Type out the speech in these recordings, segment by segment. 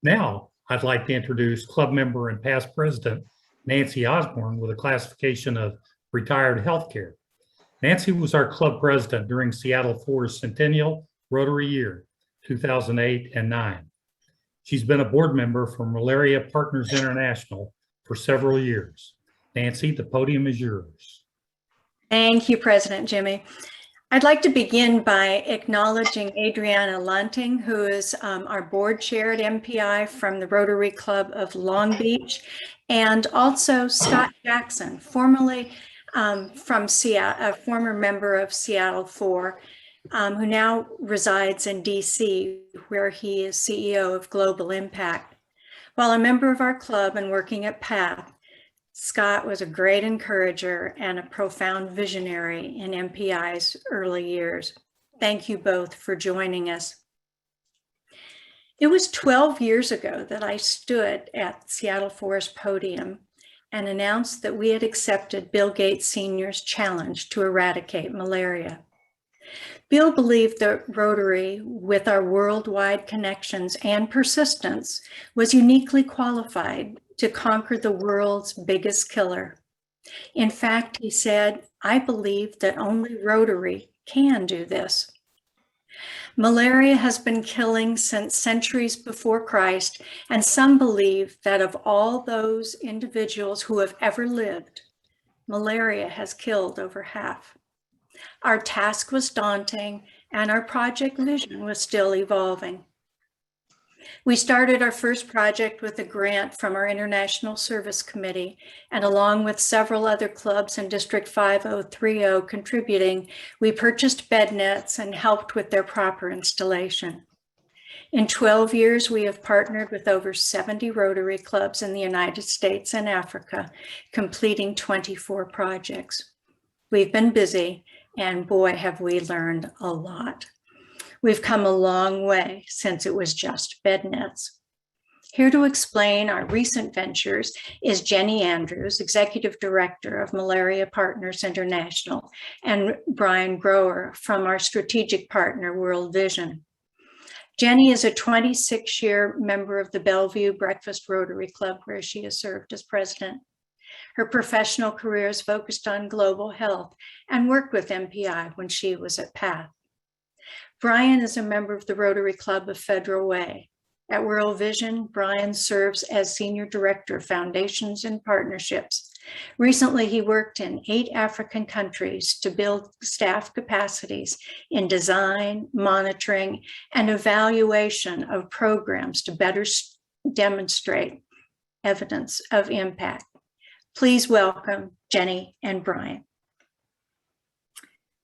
Now, I'd like to introduce club member and past president Nancy Osborne with a classification of retired healthcare. Nancy was our club president during Seattle 4's Centennial Rotary year, 2008 and 9. She's been a board member for Malaria Partners International for several years. Nancy, the podium is yours. Thank you, President Jimmy. I'd like to begin by acknowledging Adriana Lanting, who is our board chair at MPI from the Rotary Club of Long Beach, and also Scott Jackson, formerly from Seattle, a former member of Seattle 4, who now resides in DC, where he is CEO of Global Impact. While a member of our club and working at PATH, Scott was a great encourager and a profound visionary in MPI's early years. Thank you both for joining us. It was 12 years ago that I stood at Seattle 4's podium and announced that we had accepted Bill Gates Sr.'s challenge to eradicate malaria. Bill believed that Rotary, with our worldwide connections and persistence, was uniquely qualified to conquer the world's biggest killer. In fact, he said, "I believe that only Rotary can do this." Malaria has been killing since centuries before Christ, and some believe that of all those individuals who have ever lived, malaria has killed over half. Our task was daunting, and our project vision was still evolving. We started our first project with a grant from our International Service Committee, and along with several other clubs in District 5030 contributing, we purchased bed nets and helped with their proper installation. In 12 years, we have partnered with over 70 Rotary clubs in the United States and Africa, completing 24 projects. We've been busy, and boy, have we learned a lot. We've come a long way since it was just bed nets. Here to explain our recent ventures is Jenny Andrews, Executive Director of Malaria Partners International, and Brian Gower from our strategic partner, World Vision. Jenny is a 26-year member of the Bellevue Breakfast Rotary Club, where she has served as president. Her professional career is focused on global health and worked with MPI when she was at PATH. Brian is a member of the Rotary Club of Federal Way. At World Vision, Brian serves as Senior Director of Foundations and Partnerships. Recently, he worked in 8 African countries to build staff capacities in design, monitoring, and evaluation of programs to better demonstrate evidence of impact. Please welcome Jenny and Brian.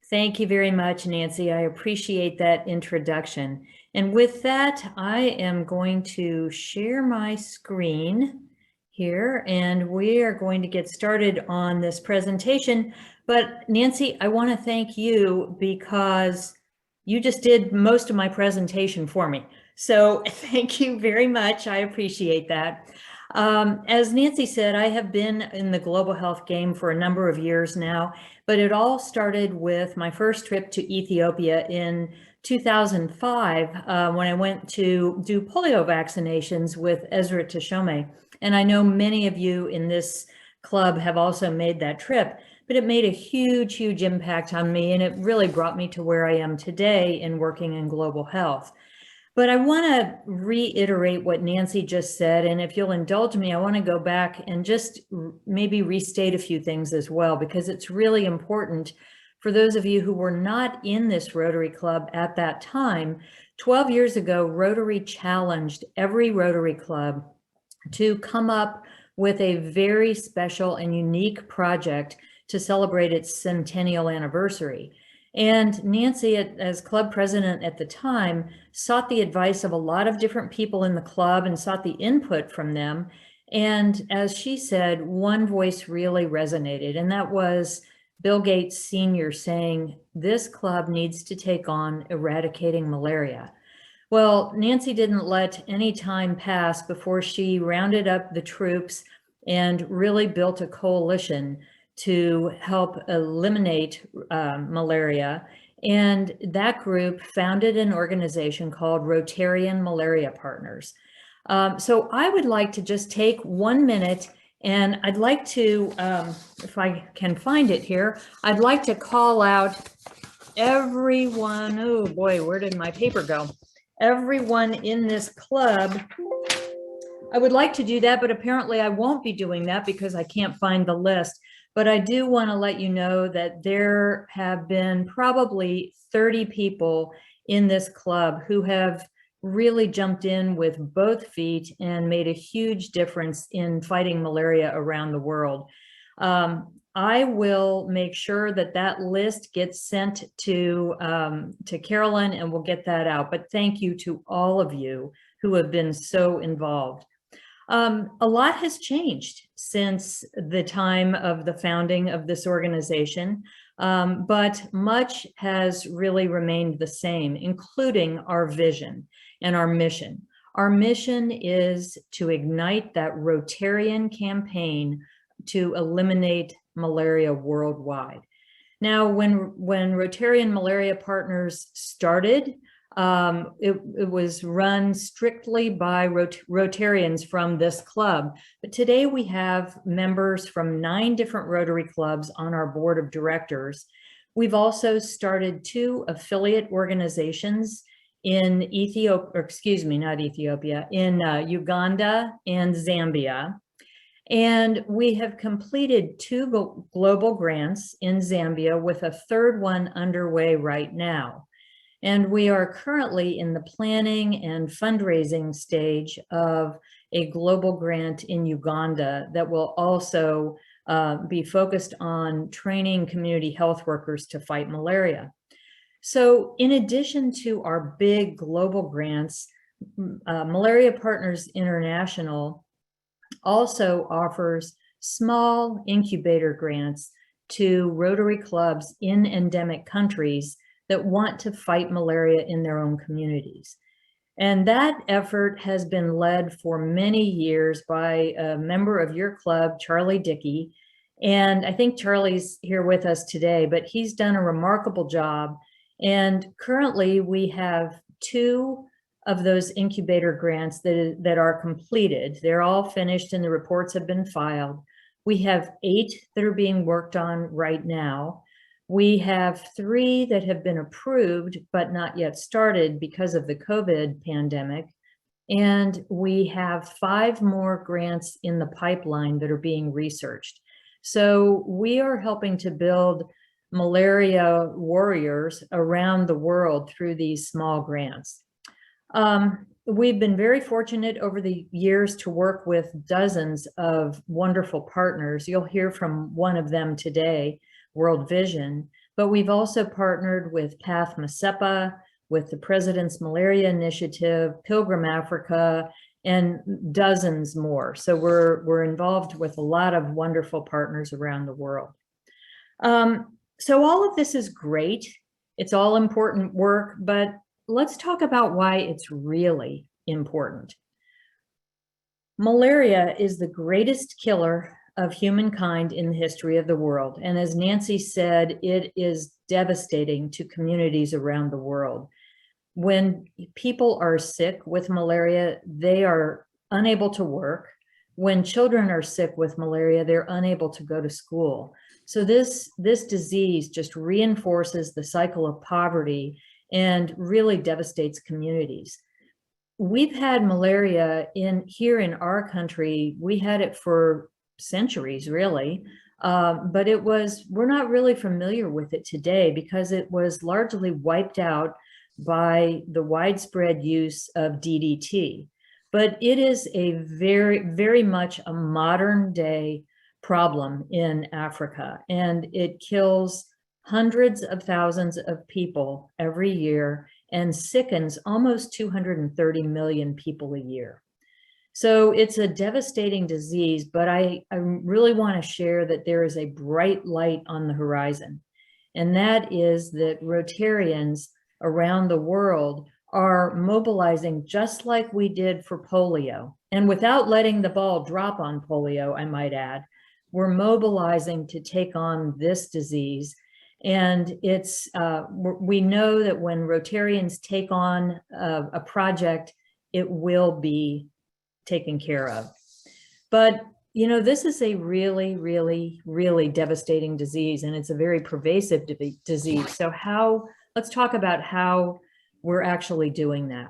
Thank you very much, Nancy. I appreciate that introduction. And with that, I am going to share my screen here, and we are going to get started on this presentation. But Nancy, I want to thank you because you just did most of my presentation for me. So thank you very much. I appreciate that. As Nancy said, I have been in the global health game for a number of years now, but it all started with my first trip to Ethiopia in 2005 when I went to do polio vaccinations with Ezra Tashome. And I know many of you in this club have also made that trip, but it made a huge, huge impact on me, and it really brought me to where I am today in working in global health. But I want to reiterate what Nancy just said, and if you'll indulge me, I want to go back and just maybe restate a few things as well, because it's really important for those of you who were not in this Rotary Club at that time. 12 years ago, Rotary challenged every Rotary Club to come up with a very special and unique project to celebrate its centennial anniversary. And Nancy, as club president at the time, sought the advice of a lot of different people in the club and sought the input from them. And as she said, one voice really resonated, and that was Bill Gates Sr. saying, this club needs to take on eradicating malaria. Well, Nancy didn't let any time pass before she rounded up the troops and really built a coalition to help eliminate malaria. And that group founded an organization called Rotarian Malaria Partners. So I would like to just take 1 minute, and I'd like to, if I can find it here, I'd like to call out everyone. Oh boy, where did my paper go? Everyone in this club. I would like to do that, but apparently I won't be doing that because I can't find the list. But I do want to let you know that there have been probably 30 people in this club who have really jumped in with both feet and made a huge difference in fighting malaria around the world. I will make sure that that list gets sent to Carolyn, and we'll get that out. But thank you to all of you who have been so involved. A lot has changed since the time of the founding of this organization, but much has really remained the same, including our vision and our mission. Our mission is to ignite that Rotarian campaign to eliminate malaria worldwide. Now, when Rotarian Malaria Partners started, it was run strictly by Rotarians from this club. But today we have members from 9 different Rotary clubs on our board of directors. We've also started 2 affiliate organizations in Uganda and Zambia. And we have completed 2 global grants in Zambia, with a 3rd one underway right now. And we are currently in the planning and fundraising stage of a global grant in Uganda that will also be focused on training community health workers to fight malaria. So in addition to our big global grants, Malaria Partners International also offers small incubator grants to Rotary clubs in endemic countries that want to fight malaria in their own communities. And that effort has been led for many years by a member of your club, Charlie Dickey. And I think Charlie's here with us today, but he's done a remarkable job. And currently we have 2 of those incubator grants that are completed. They're all finished and the reports have been filed. We have 8 that are being worked on right now. We have 3 that have been approved, but not yet started because of the COVID pandemic. And we have 5 more grants in the pipeline that are being researched. So we are helping to build malaria warriors around the world through these small grants. We've been very fortunate over the years to work with dozens of wonderful partners. You'll hear from one of them today, World Vision, but we've also partnered with Path Masepa, with the President's Malaria Initiative, Pilgrim Africa, and dozens more. So we're involved with a lot of wonderful partners around the world. So all of this is great. It's all important work, but let's talk about why it's really important. Malaria is the greatest killer of humankind in the history of the world. And as Nancy said, it is devastating to communities around the world. When people are sick with malaria, they are unable to work. When children are sick with malaria, they're unable to go to school. So this disease just reinforces the cycle of poverty and really devastates communities. We've had malaria here in our country. We had it for centuries, really, but we're not really familiar with it today because it was largely wiped out by the widespread use of DDT. But it is a very, very much a modern day problem in Africa, and it kills hundreds of thousands of people every year and sickens almost 230 million people a year. So it's a devastating disease, but I really want to share that there is a bright light on the horizon. And that is that Rotarians around the world are mobilizing just like we did for polio. And without letting the ball drop on polio, I might add, we're mobilizing to take on this disease. And we know that when Rotarians take on a project, it will be taken care of. But, you know, this is a really, really, really devastating disease, and it's a very pervasive disease. So let's talk about how we're actually doing that.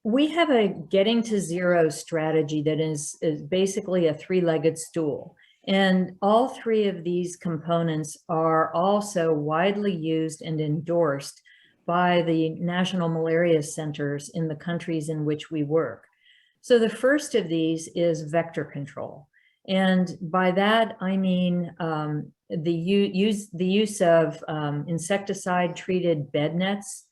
We have a getting to zero strategy that is basically a three-legged stool. And all three of these components are also widely used and endorsed by the national malaria centers in the countries in which we work. So the first of these is vector control. And by that, I mean the use of insecticide-treated bed nets,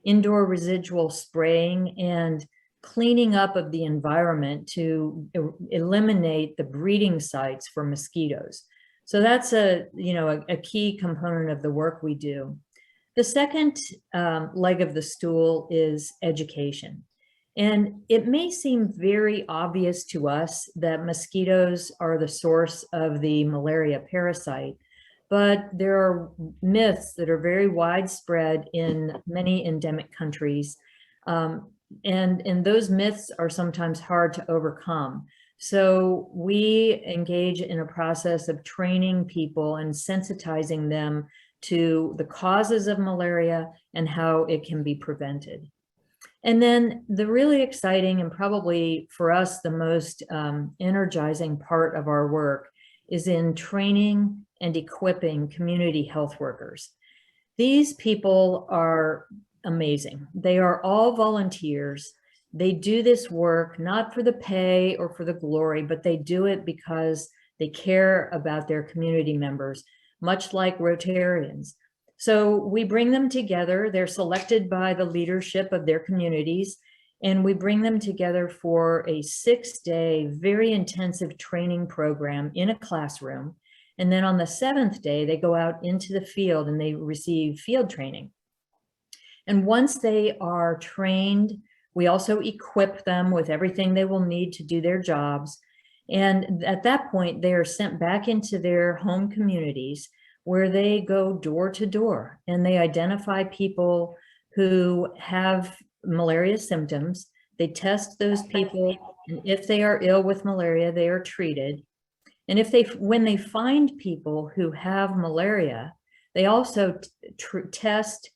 indoor residual spraying, and cleaning up of the environment to eliminate the breeding sites for mosquitoes. So that's a key component of the work we do. The second leg of the stool is education. And it may seem very obvious to us that mosquitoes are the source of the malaria parasite, but there are myths that are very widespread in many endemic countries. And those myths are sometimes hard to overcome. So we engage in a process of training people and sensitizing them to the causes of malaria and how it can be prevented. And then the really exciting and probably for us the most energizing part of our work is in training and equipping community health workers. These people are amazing. They are all volunteers. They do this work not for the pay or for the glory, but they do it because they care about their community members, much like Rotarians. So we bring them together. They're selected by the leadership of their communities, and we bring them together for a 6-day, very intensive training program in a classroom. And then on the 7th day, they go out into the field and they receive field training. And once they are trained, we also equip them with everything they will need to do their jobs. And at that point, they are sent back into their home communities where they go door to door and they identify people who have malaria symptoms. They test those people, and if they are ill with malaria, they are treated. And when they find people who have malaria, they also test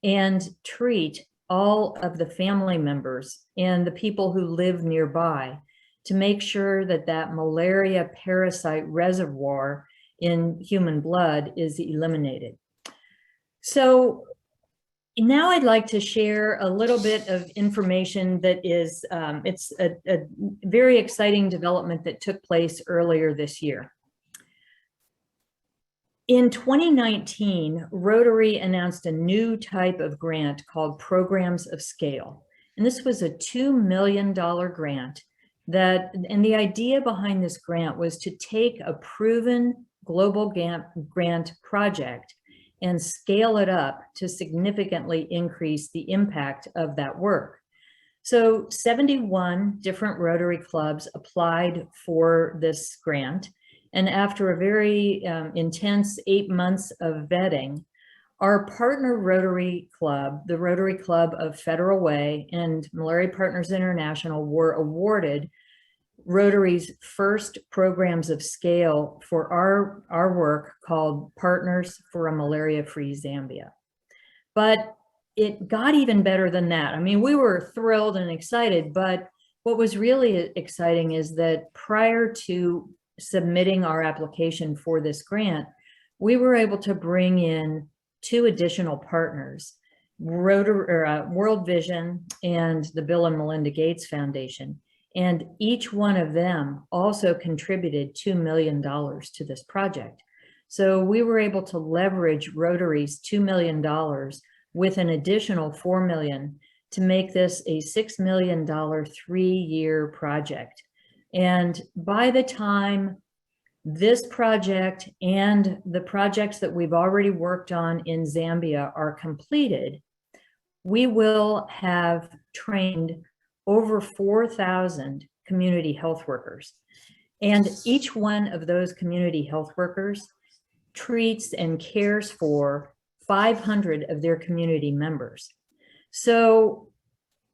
and treat all of the family members and the people who live nearby to make sure that that malaria parasite reservoir in human blood is eliminated. So now I'd like to share a little bit of information that is, it's a very exciting development that took place earlier this year. In 2019, Rotary announced a new type of grant called Programs of Scale. And this was a $2 million grant and the idea behind this grant was to take a proven global grant project and scale it up to significantly increase the impact of that work. So 71 different Rotary clubs applied for this grant. And after a very intense 8 months of vetting, our partner Rotary Club, the Rotary Club of Federal Way and Malaria Partners International were awarded Rotary's first Programs of Scale for our work called Partners for a Malaria-Free Zambia. But it got even better than that. I mean, we were thrilled and excited, but what was really exciting is that prior to submitting our application for this grant, we were able to bring in 2 additional partners, World Vision and the Bill and Melinda Gates Foundation. And each one of them also contributed $2 million to this project. So we were able to leverage Rotary's $2 million with an additional $4 million to make this a $6 million 3-year project. And by the time this project and the projects that we've already worked on in Zambia are completed, we will have trained over 4,000 community health workers. And each one of those community health workers treats and cares for 500 of their community members. So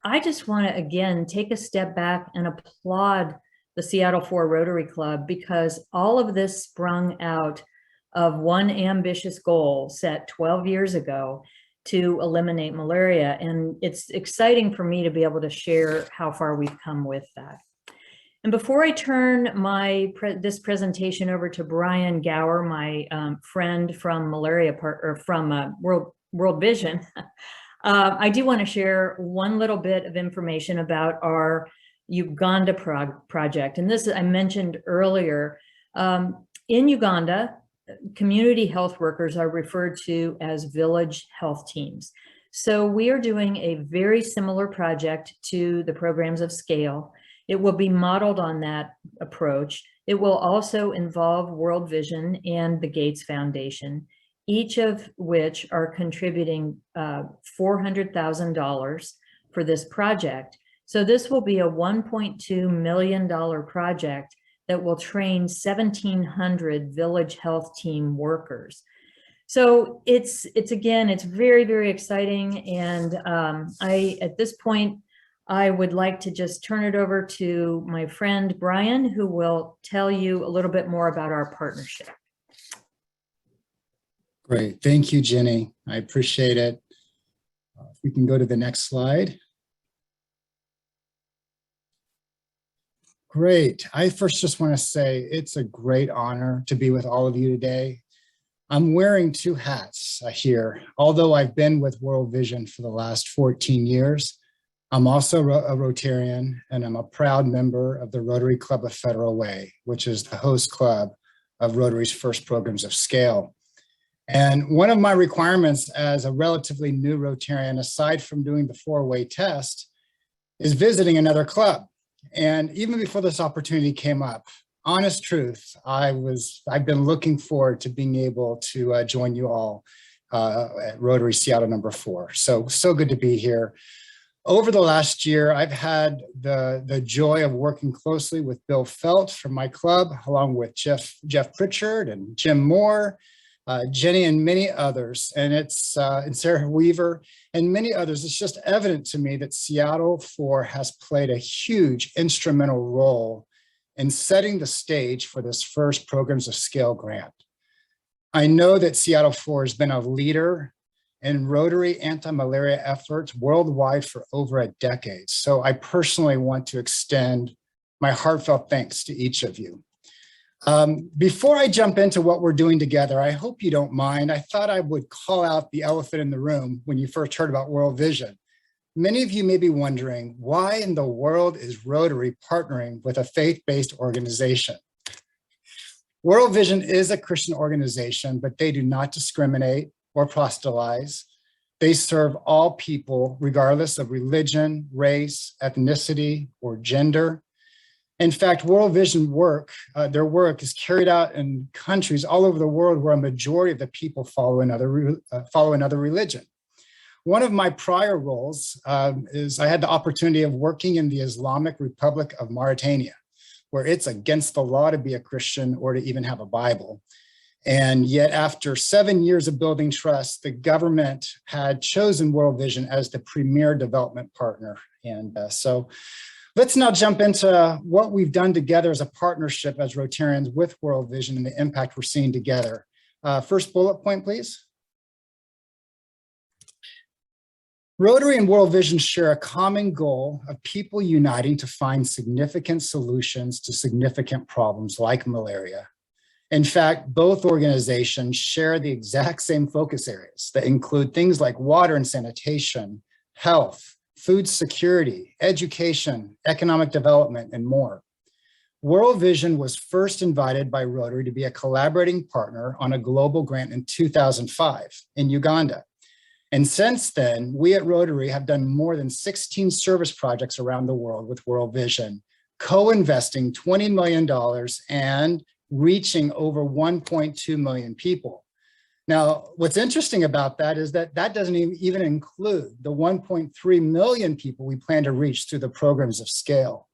I just want to, again, take a step back and applaud the Seattle 4 Rotary Club, because all of this sprung out of one ambitious goal set 12 years ago to eliminate malaria. And it's exciting for me to be able to share how far we've come with that. And before I turn this presentation over to Brian Gower, my friend from World Vision, I do want to share one little bit of information about our Uganda project. And this I mentioned earlier. In Uganda, community health workers are referred to as village health teams. So we are doing a very similar project to the programs of Scale. It will be modeled on that approach. It will also involve World Vision and the Gates Foundation, each of which are contributing $400,000 for this project. So this will be a $1.2 million project that will train 1,700 village health team workers. So it's very, very exciting. And at this point, I would like to just turn it over to my friend Brian, who will tell you a little bit more about our partnership. Great, thank you, Jenny. I appreciate it. If we can go to the next slide. Great. I first just want to say it's a great honor to be with all of you today. I'm wearing two hats here. Although I've been with World Vision for the last 14 years, I'm also a Rotarian, and I'm a proud member of the Rotary Club of Federal Way, which is the host club of Rotary's first programs of Scale. And one of my requirements as a relatively new Rotarian, aside from doing the 4-way test, is visiting another club. And even before this opportunity came up, honest truth, I've been looking forward to being able to join you all at Rotary Seattle number 4. So good to be here. Over the last year, I've had the joy of working closely with Bill Felt from my club, along with Jeff Pritchard and Jim Moore, Jenny and many others, and Sarah Weaver and many others. It's just evident to me that Seattle 4 has played a huge instrumental role in setting the stage for this first Programs of Scale grant. I know that Seattle 4 has been a leader in Rotary anti-malaria efforts worldwide for over a decade. So I personally want to extend my heartfelt thanks to each of you. Before I jump into what we're doing together, I hope you don't mind. I thought I would call out the elephant in the room when you first heard about World Vision. Many of you may be wondering, why in the world is Rotary partnering with a faith-based organization? World Vision is a Christian organization, but they do not discriminate or proselytize. They serve all people, regardless of religion, race, ethnicity, or gender. In fact, World Vision their work is carried out in countries all over the world where a majority of the people follow another religion. One of my prior roles is I had the opportunity of working in the Islamic Republic of Mauritania, where it's against the law to be a Christian or to even have a Bible. And yet after 7 years of building trust, the government had chosen World Vision as the premier development partner. And so let's now jump into what we've done together as a partnership as Rotarians with World Vision and the impact we're seeing together. First bullet point, please. Rotary and World Vision share a common goal of people uniting to find significant solutions to significant problems like malaria. In fact, both organizations share the exact same focus areas that include things like water and sanitation, health, food security, education, economic development, and more. World Vision was first invited by Rotary to be a collaborating partner on a global grant in 2005 in Uganda. And since then, we at Rotary have done more than 16 service projects around the world with World Vision, co-investing $20 million and reaching over 1.2 million people. Now, what's interesting about that is that doesn't even include the 1.3 million people we plan to reach through the programs of Scale.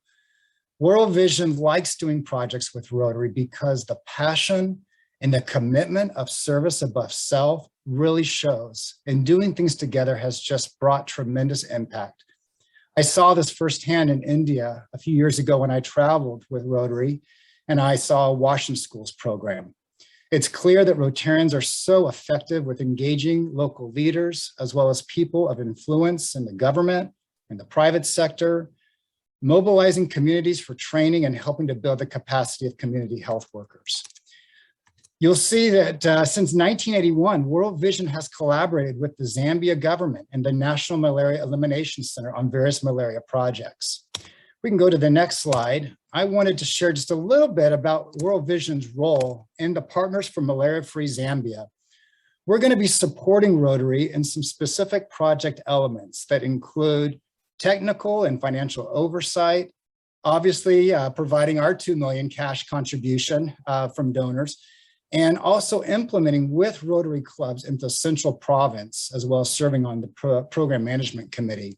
World Vision likes doing projects with Rotary because the passion and the commitment of service above self really shows, and doing things together has just brought tremendous impact. I saw this firsthand in India a few years ago when I traveled with Rotary, and I saw a Washington Schools program. It's clear that Rotarians are so effective with engaging local leaders, as well as people of influence in the government and the private sector, mobilizing communities for training and helping to build the capacity of community health workers. You'll see that since 1981, World Vision has collaborated with the Zambia government and the National Malaria Elimination Center on various malaria projects. We can go to the next slide. I wanted to share just a little bit about World Vision's role in the Partners for Malaria-Free Zambia. We're going to be supporting Rotary in some specific project elements that include technical and financial oversight, obviously providing our $2 million cash contribution from donors, and also implementing with Rotary clubs into Central Province, as well as serving on the Program Management Committee.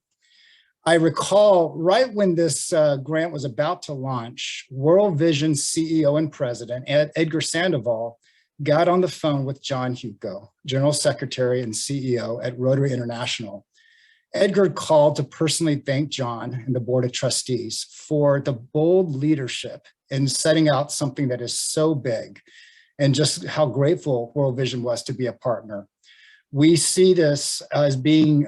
I recall right when this grant was about to launch, World Vision's CEO and president, Edgar Sandoval, got on the phone with John Hugo, General Secretary and CEO at Rotary International. Edgar called to personally thank John and the Board of Trustees for the bold leadership in setting out something that is so big, and just how grateful World Vision was to be a partner. We see this as being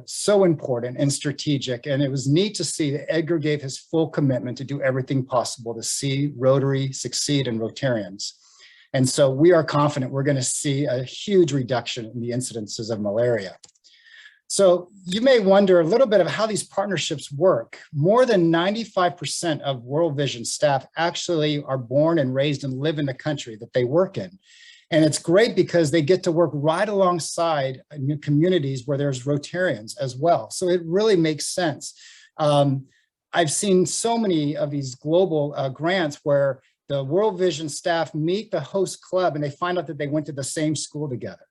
so important and strategic, and it was neat to see that Edgar gave his full commitment to do everything possible to see Rotary succeed and Rotarians. And so we are confident we're going to see a huge reduction in the incidences of malaria. So you may wonder a little bit of how these partnerships work. More than 95% of World Vision staff actually are born and raised and live in the country that they work in. And it's great because they get to work right alongside communities where there's Rotarians as well. So it really makes sense. I've seen so many of these global grants where the World Vision staff meet the host club and they find out that they went to the same school together.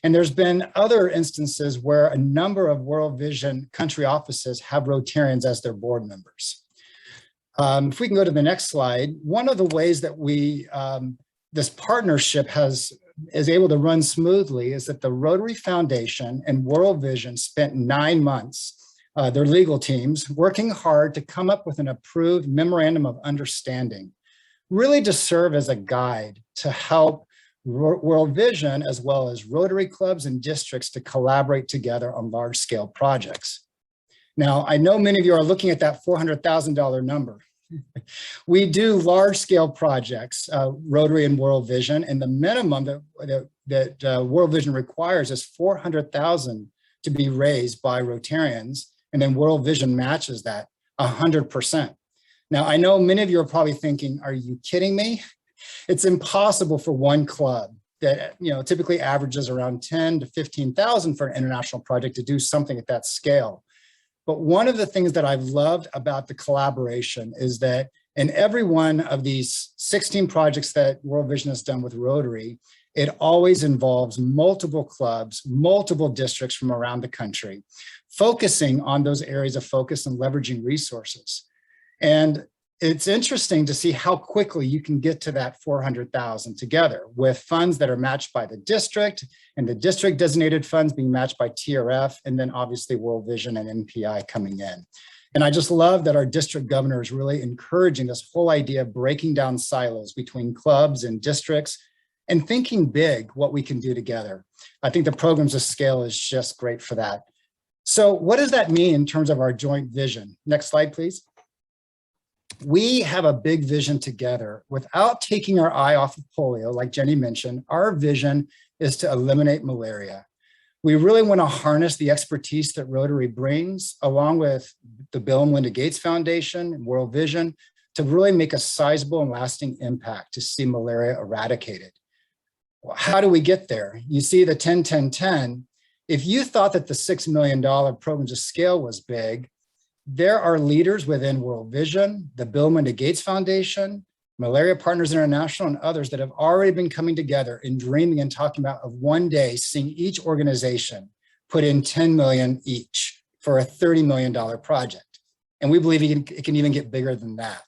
And there's been other instances where a number of World Vision country offices have Rotarians as their board members. If we can go to the next slide, one of the ways that this partnership is able to run smoothly is that the Rotary Foundation and World Vision spent 9 months, their legal teams, working hard to come up with an approved memorandum of understanding, really to serve as a guide to help World Vision, as well as Rotary clubs and districts, to collaborate together on large-scale projects. Now, I know many of you are looking at that $400,000 number. We do large-scale projects, Rotary and World Vision, and the minimum that World Vision requires is $400,000 to be raised by Rotarians, and then World Vision matches that 100%. Now, I know many of you are probably thinking, are you kidding me? It's impossible for one club that typically averages around 10 to 15,000 for an international project to do something at that scale. But one of the things that I've loved about the collaboration is that in every one of these 16 projects that World Vision has done with Rotary, it always involves multiple clubs, multiple districts from around the country, focusing on those areas of focus and leveraging resources. And it's interesting to see how quickly you can get to that 400,000 together with funds that are matched by the district and the district designated funds being matched by TRF, and then obviously World Vision and MPI coming in. And I just love that our district governor is really encouraging this whole idea of breaking down silos between clubs and districts and thinking big what we can do together. I think the programs of scale is just great for that. So what does that mean in terms of our joint vision? Next slide, please. We have a big vision together without taking our eye off of polio. Like Jenny mentioned, our vision is to eliminate malaria. We really want to harness the expertise that Rotary brings, along with the Bill and Melinda Gates Foundation and World Vision, to really make a sizable and lasting impact to see malaria eradicated. Well, how do we get there? You see the 10-10-10. If you thought that the $6 million programs of scale was big, there are leaders within World Vision, the Bill and Melinda Gates Foundation, Malaria Partners International, and others that have already been coming together and dreaming and talking about of one day seeing each organization put in 10 million each for a $30 million project. And we believe it can even get bigger than that.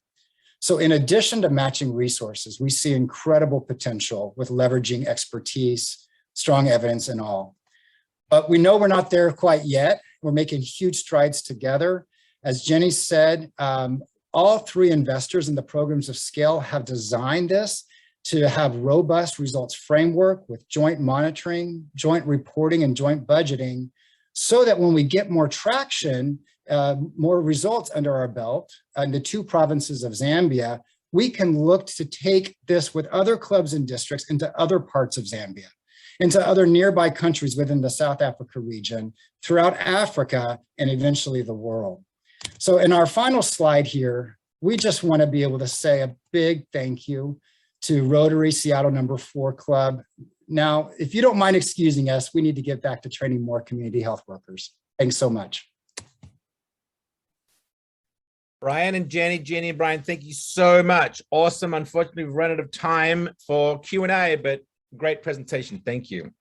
So in addition to matching resources, we see incredible potential with leveraging expertise, strong evidence, and all. But we know we're not there quite yet. We're making huge strides together. As Jenny said, all three investors in the programs of scale have designed this to have robust results framework with joint monitoring, joint reporting, and joint budgeting, so that when we get more traction, more results under our belt in the two provinces of Zambia, we can look to take this with other clubs and districts into other parts of Zambia, into other nearby countries within the South Africa region, throughout Africa, and eventually the world. So in our final slide here, we just want to be able to say a big thank you to Rotary Seattle No. 4 Club. Now, if you don't mind excusing us, we need to get back to training more community health workers. Thanks so much. Brian and Jenny and Brian, thank you so much. Awesome. Unfortunately, we've run out of time for Q&A, but great presentation. Thank you.